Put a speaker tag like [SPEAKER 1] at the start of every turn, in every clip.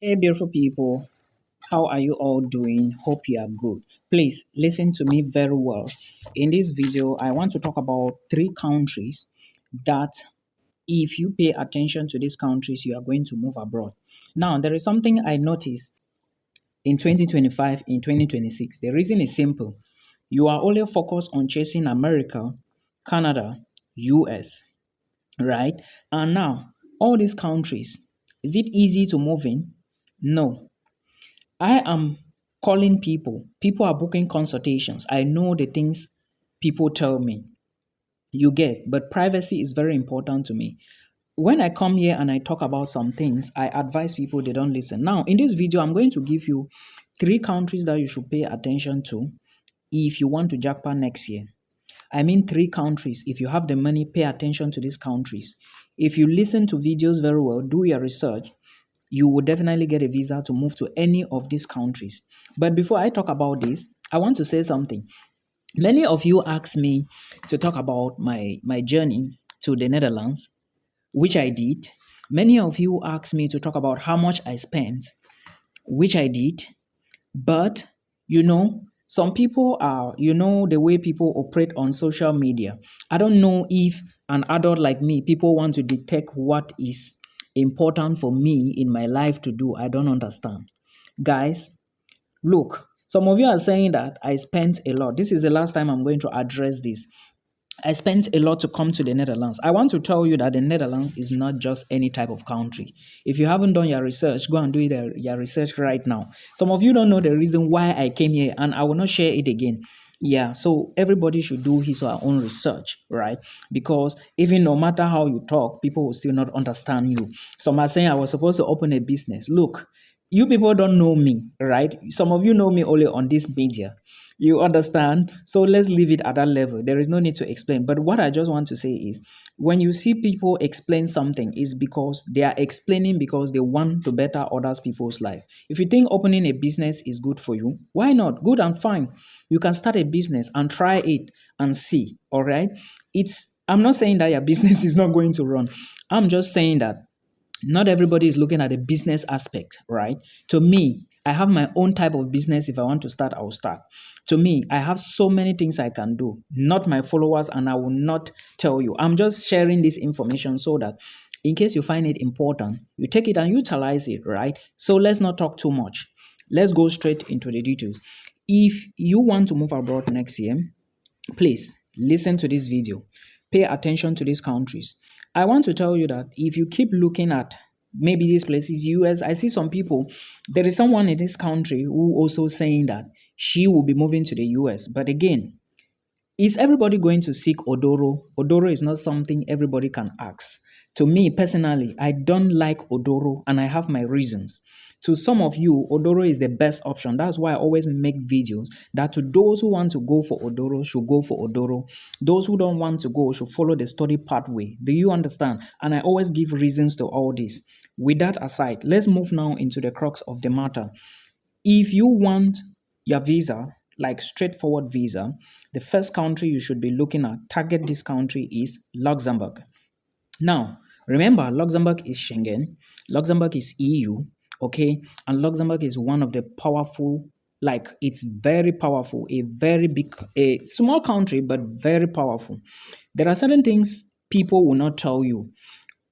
[SPEAKER 1] Hey, beautiful people. How are you all doing? Hope you are good. Please listen to me very well. In this video, I want to talk about three countries that, if you pay attention to these countries, you are going to move abroad. Now, there is something I noticed in 2025, in 2026. The reason is simple. You are only focused on chasing America, Canada, US, right? And now, all these countries, is it easy to move in? No. I am calling people. People are booking consultations. I know the things people tell me. You get, but privacy is very important to me. When I come here and I talk about some things, I advise people they don't listen. Now, in this video, I'm going to give you three countries that you should pay attention to if you want to jackpot next year. I mean, three countries. If you have the money, pay attention to these countries. If you listen to videos very well, do your research, you will definitely get a visa to move to any of these countries. But before I talk about this, I want to say something. Many of you asked me to talk about my journey to the Netherlands, which I did. Many of you asked me to talk about how much I spent, which I did. But, some people are, the way people operate on social media. I don't know if an adult like me, people want to detect what is important for me in my life to do. I don't understand. Guys, look, some of you are saying that I spent a lot. This is the last time I'm going to address this. I spent a lot to come to the Netherlands. I want to tell you that the Netherlands is not just any type of country. If you haven't done your research, go and do your research right now. Some of you don't know the reason why I came here, and I will not share it again. Yeah, so everybody should do his or her own research, right? Because even no matter how you talk, people will still not understand you. Some are saying I was supposed to open a business. Look, you people don't know me, right? Some of you know me only on this media. You understand? So let's leave it at that level. There is no need to explain. But what I just want to say is when you see people explain something, is because they are explaining because they want to better others people's life. If you think opening a business is good for you, why not? Good and fine. You can start a business and try it and see. All right. I'm not saying that your business is not going to run. I'm just saying that not everybody is looking at the business aspect, right? To me, I have my own type of business. If I want to start, I will start. To me, I have so many things I can do, not my followers, and I will not tell you. I'm just sharing this information so that in case you find it important, you take it and utilize it, right? So let's not talk too much. Let's go straight into the details. If you want to move abroad next year, please listen to this video. Pay attention to these countries. I want to tell you that if you keep looking at maybe these places, US, I see some people, there is someone in this country who also saying that she will be moving to the US. But again, is everybody going to seek Odoro? Odoro is not something everybody can ask. To me personally, I don't like Odoro and I have my reasons. To some of you, Odoro is the best option. That's why I always make videos that to those who want to go for Odoro should go for Odoro. Those who don't want to go should follow the study pathway. Do you understand? And I always give reasons to all this. With that aside, let's move now into the crux of the matter. If you want your visa, like straightforward visa, the first country you should be looking at, target this country, is Luxembourg. Now, remember, Luxembourg is Schengen, Luxembourg is EU, okay? And Luxembourg is one of the powerful, like it's very powerful, a very big, a small country, but very powerful. There are certain things people will not tell you.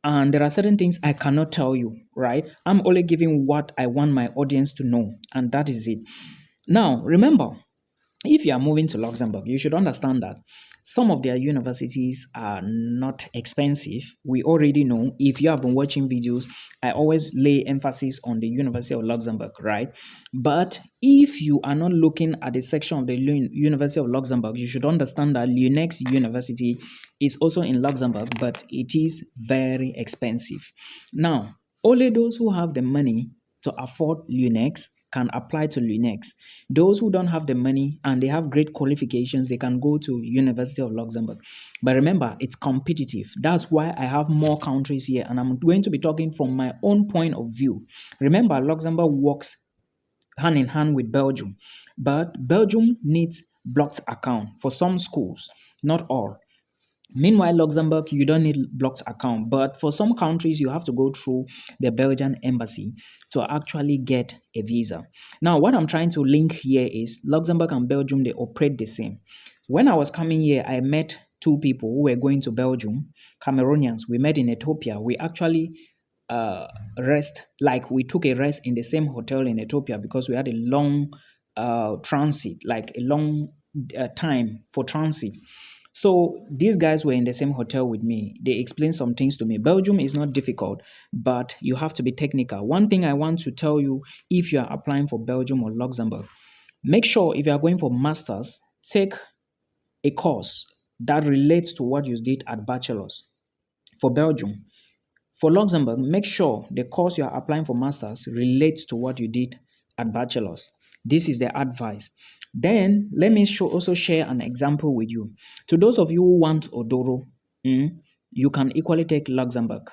[SPEAKER 1] And there are certain things I cannot tell you, right? I'm only giving what I want my audience to know, and that is it. Now, remember, if you are moving to Luxembourg, you should understand that some of their universities are not expensive. We already know. If you have been watching videos, I always lay emphasis on the University of Luxembourg, right? But if you are not looking at the section of the University of Luxembourg, you should understand that Lunex University is also in Luxembourg, but it is very expensive. Now, only those who have the money to afford Lunex can apply to Lunex. Those who don't have the money and they have great qualifications, they can go to University of Luxembourg. But remember, it's competitive. That's why I have more countries here, and I'm going to be talking from my own point of view. Remember, Luxembourg works hand in hand with Belgium, but Belgium needs blocked account for some schools, not all. Meanwhile, Luxembourg, you don't need blocked account, but for some countries, you have to go through the Belgian embassy to actually get a visa. Now, what I'm trying to link here is Luxembourg and Belgium, they operate the same. When I was coming here, I met two people who were going to Belgium, Cameroonians. We met in Ethiopia. We actually we took a rest in the same hotel in Ethiopia because we had a long transit, like a long time for transit. So these guys were in the same hotel with me. They explained some things to me. Belgium is not difficult, but you have to be technical. One thing I want to tell you, if you are applying for Belgium or Luxembourg, make sure if you are going for masters, take a course that relates to what you did at bachelor's. For Belgium, for Luxembourg, make sure the course you are applying for masters relates to what you did at bachelor's. This is the advice. Then let me also share an example with you. To those of you who want Odoro, you can equally take Luxembourg.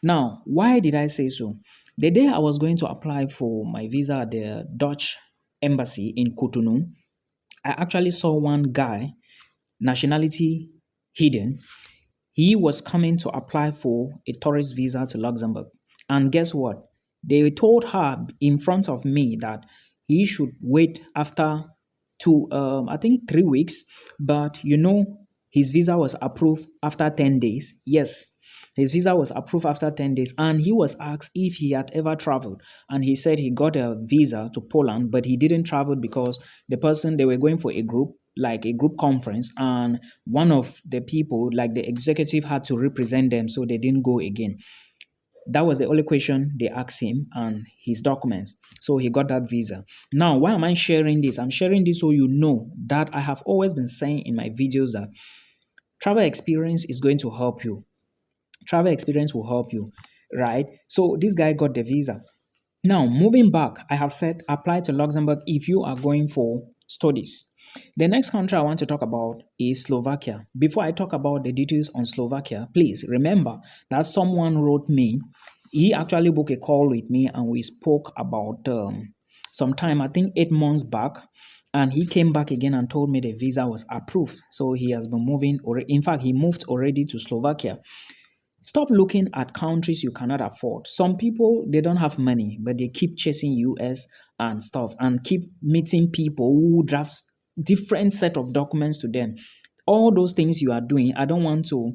[SPEAKER 1] Now, why did I say so? The day I was going to apply for my visa at the Dutch embassy in Cotonou, I actually saw one guy, nationality hidden. He was coming to apply for a tourist visa to Luxembourg. And guess what? They told her in front of me that he should wait after I think 3 weeks. But his visa was approved after 10 days. Yes, his visa was approved after 10 days. And he was asked if he had ever traveled. And he said he got a visa to Poland, but he didn't travel because they were going for a group, like a group conference, and one of the people, like the executive, had to represent them, so they didn't go again. That was the only question they asked him and his documents. So he got that visa. Now, why am I sharing this? I'm sharing this so you know that I have always been saying in my videos that travel experience is going to help you. Travel experience will help you, right? So this guy got the visa. Now, moving back, I have said apply to Luxembourg if you are going for studies. The next country I want to talk about is Slovakia. Before I talk about the details on Slovakia, please remember that someone wrote me. He actually booked a call with me and we spoke about some time, I think 8 months back. And he came back again and told me the visa was approved. So he has been moving, in fact, he moved already to Slovakia. Stop looking at countries you cannot afford. Some people, they don't have money, but they keep chasing US and stuff and keep meeting people who draft different set of documents to them. All those things you are doing, I don't want to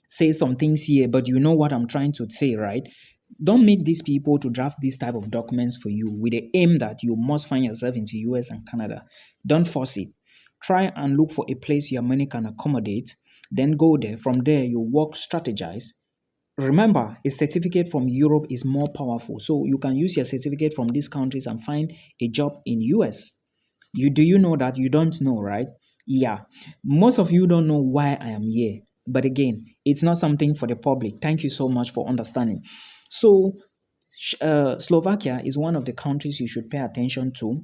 [SPEAKER 1] say some things here, but you know what I'm trying to say, right? Don't meet these people to draft this type of documents for you with the aim that you must find yourself into US and Canada. Don't force it. Try and look for a place your money can accommodate. Then go there. From there, you work, strategize. Remember, a certificate from Europe is more powerful. So you can use your certificate from these countries and find a job in US. Do you know that? You don't know, right? Yeah. Most of you don't know why I am here. But again, it's not something for the public. Thank you so much for understanding. So Slovakia is one of the countries you should pay attention to.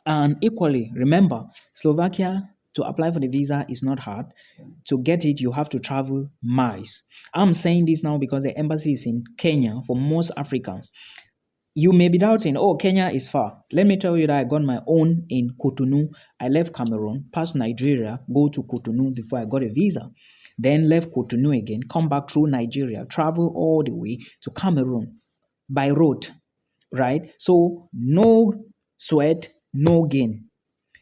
[SPEAKER 1] And equally, remember, Slovakia, to apply for the visa is not hard. To get it, you have to travel miles. I'm saying this now because the embassy is in Kenya for most Africans. You may be doubting, oh, Kenya is far. Let me tell you that I got my own in Cotonou. I left Cameroon, passed Nigeria, go to Cotonou before I got a visa. Then left Cotonou again, come back through Nigeria, travel all the way to Cameroon by road, right? So no sweat, no gain.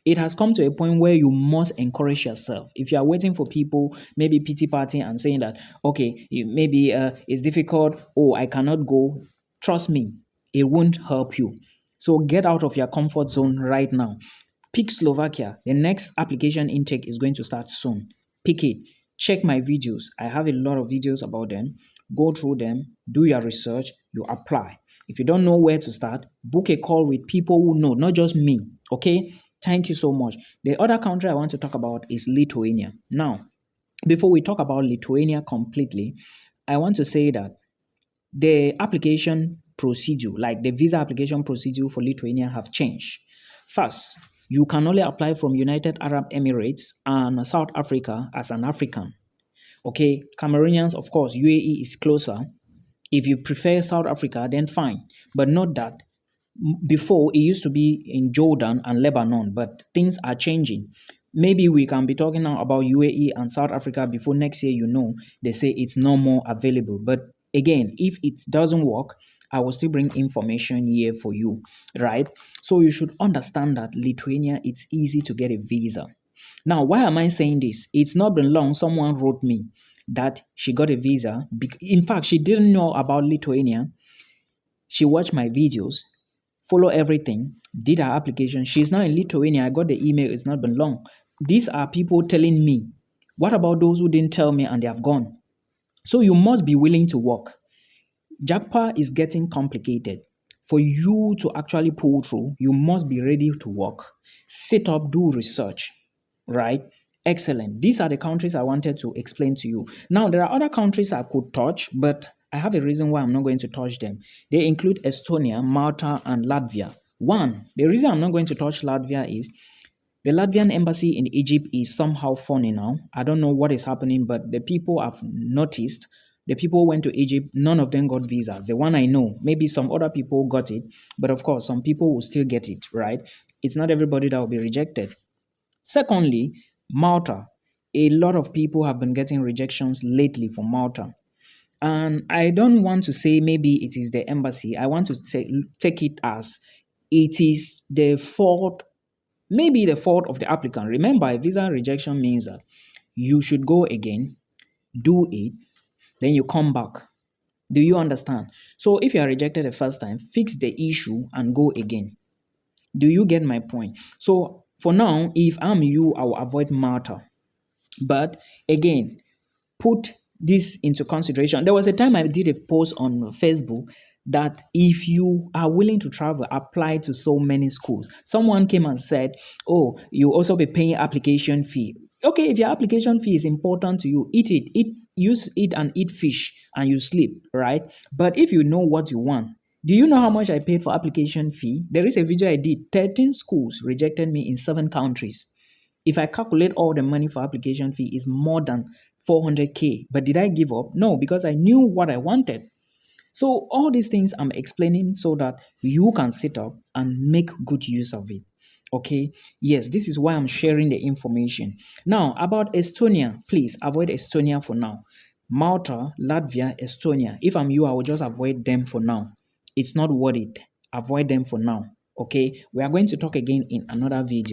[SPEAKER 1] It has come to a point where you must encourage yourself. If you are waiting for people, maybe pity party and saying that, okay, maybe it's difficult, oh, I cannot go, trust me, it won't help you. So get out of your comfort zone right now. Pick Slovakia. The next application intake is going to start soon. Pick it. Check my videos. I have a lot of videos about them. Go through them, do your research, you apply. If you don't know where to start, book a call with people who know, not just me. Okay? Thank you so much. The other country I want to talk about is Lithuania. Now, before we talk about Lithuania completely, I want to say that the application procedure, like the visa application procedure for Lithuania, have changed. First, you can only apply from United Arab Emirates and South Africa as an African. Okay, Cameroonians, of course, UAE is closer. If you prefer South Africa, then fine. But not that. Before, it used to be in Jordan and Lebanon, but things are changing. maybe we can be talking now about UAE and South Africa before next year, they say it's no more available. But again, if it doesn't work, I will still bring information here for you, right? So you should understand that Lithuania, it's easy to get a visa. Now, why am I saying this? It's not been long. Someone wrote me that she got a visa. In fact, she didn't know about Lithuania. She watched my videos, follow everything, did her application. She's now in Lithuania. I got the email. It's not been long. These are people telling me. What about those who didn't tell me and they have gone? So you must be willing to work. JAPA is getting complicated. For you to actually pull through, you must be ready to work. Sit up, do research, right? Excellent. These are the countries I wanted to explain to you. Now, there are other countries I could touch, but I have a reason why I'm not going to touch them. They include Estonia, Malta, and Latvia. One, the reason I'm not going to touch Latvia is the Latvian embassy in Egypt is somehow funny now. I don't know what is happening, but the people have noticed. The people who went to Egypt, none of them got visas. The one I know, maybe some other people got it, but of course, some people will still get it, right? It's not everybody that will be rejected. Secondly, Malta. A lot of people have been getting rejections lately from Malta. And I don't want to say maybe it is the embassy. I want to take it as it is the fault, maybe the fault of the applicant. Remember, a visa rejection means that you should go again, do it, then you come back. Do you understand? So if you are rejected the first time, fix the issue and go again. Do you get my point? So for now, if I'm you, I will avoid Malta. But again, put this into consideration. There was a time I did a post on Facebook that if you are willing to travel, apply to so many schools. Someone came and said, oh, you also be paying application fee. Okay, if your application fee is important to you, use it and eat fish and you sleep, right? But if you know what you want, do you know how much I paid for application fee? There is a video I did. 13 schools rejected me in 7 countries. If I calculate all the money for application fee, is more than 400K. But did I give up? No, because I knew what I wanted. So all these things I'm explaining so that you can sit up and make good use of it. Okay. Yes, this is why I'm sharing the information. Now, about Estonia, please avoid Estonia for now. Malta, Latvia, Estonia. If I'm you, I will just avoid them for now. It's not worth it. Avoid them for now. Okay. We are going to talk again in another video.